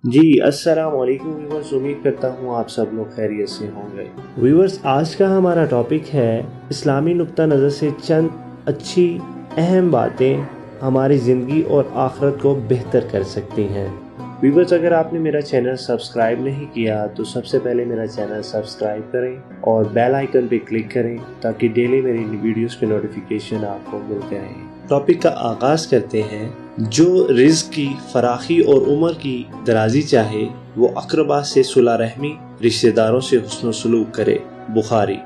جی السلام علیکم ویورز، امید کرتا ہوں آپ سب لوگ خیریت سے ہوں گے۔ ویورز، آج کا ہمارا ٹاپک ہے اسلامی نقطہ نظر سے چند اچھی اہم باتیں ہماری زندگی اور آخرت کو بہتر کر سکتی ہیں۔ ویورز، اگر آپ نے میرا چینل سبسکرائب نہیں کیا تو سب سے پہلے میرا چینل سبسکرائب کریں اور بیل آئیکن پہ کلک کریں تاکہ ڈیلی میری ویڈیوز کے نوٹیفیکیشن آپ کو ملتے رہیں۔ ٹاپک کا آغاز کرتے ہیں۔ جو رزق کی فراخی اور عمر کی درازی چاہے وہ اقربا سے صلہ رحمی، رشتہ داروں سے حسن و سلوک کرے۔ بخاری۔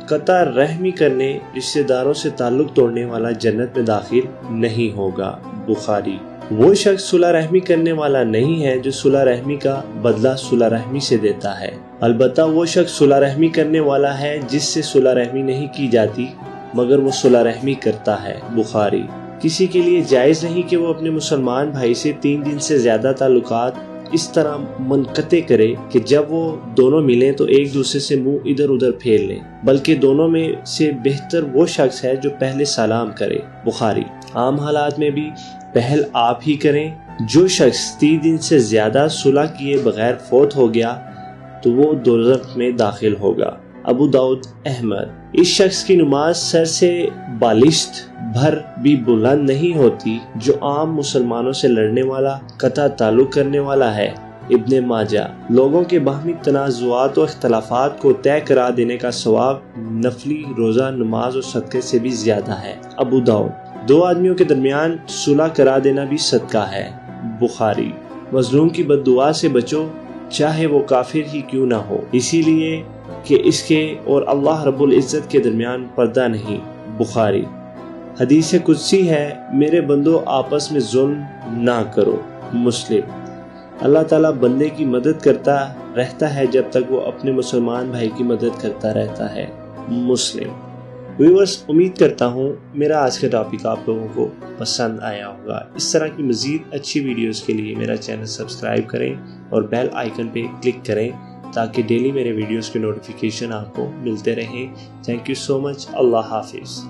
قطع رحمی کرنے، رشتہ داروں سے تعلق توڑنے والا جنت میں داخل نہیں ہوگا۔ بخاری۔ وہ شخص صلہ رحمی کرنے والا نہیں ہے جو صلہ رحمی کا بدلہ صلہ رحمی سے دیتا ہے، البتہ وہ شخص صلہ رحمی کرنے والا ہے جس سے صلہ رحمی نہیں کی جاتی مگر وہ صلہ رحمی کرتا ہے۔ بخاری۔ کسی کے لیے جائز نہیں کہ وہ اپنے مسلمان بھائی سے 3 دن سے زیادہ تعلقات اس طرح منقطع کرے کہ جب وہ دونوں ملیں تو ایک دوسرے سے منہ ادھر ادھر پھیر لیں، بلکہ دونوں میں سے بہتر وہ شخص ہے جو پہلے سلام کرے۔ بخاری۔ عام حالات میں بھی پہل آپ ہی کریں۔ جو شخص 3 دن سے زیادہ صلح کیے بغیر فوت ہو گیا تو وہ دوزخ میں داخل ہوگا۔ ابو داؤد احمد۔ اس شخص کی نماز سر سے بالشت بھر بھی بلند نہیں ہوتی جو عام مسلمانوں سے لڑنے والا، قطع تعلق کرنے والا ہے۔ ابن ماجہ۔ لوگوں کے باہمی تنازعات و اختلافات کو طے کرا دینے کا ثواب نفلی روزہ، نماز اور صدقے سے بھی زیادہ ہے۔ ابو داؤد۔ 2 آدمیوں کے درمیان صلح کرا دینا بھی صدقہ ہے۔ بخاری۔ مظلوم کی بد دعا سے بچو چاہے وہ کافر ہی کیوں نہ ہو، اسی لیے کہ اس کے اور اللہ رب العزت کے درمیان پردہ نہیں۔ بخاری۔ حدیث قدسی ہے، میرے بندو آپس میں ظلم نہ کرو۔ مسلم۔ اللہ تعالیٰ بندے کی مدد کرتا رہتا ہے جب تک وہ اپنے مسلمان بھائی کی مدد کرتا رہتا ہے۔ مسلم۔ ویورز، امید کرتا ہوں میرا آج کا ٹاپک آپ لوگوں کو پسند آیا ہوگا۔ اس طرح کی مزید اچھی ویڈیوز کے لیے میرا چینل سبسکرائب کریں اور بیل آئیکن پہ کلک کریں تاکہ ڈیلی میرے ویڈیوز کے نوٹیفیکیشن آپ کو ملتے رہیں۔ تھینک یو سو مچ۔ اللہ حافظ۔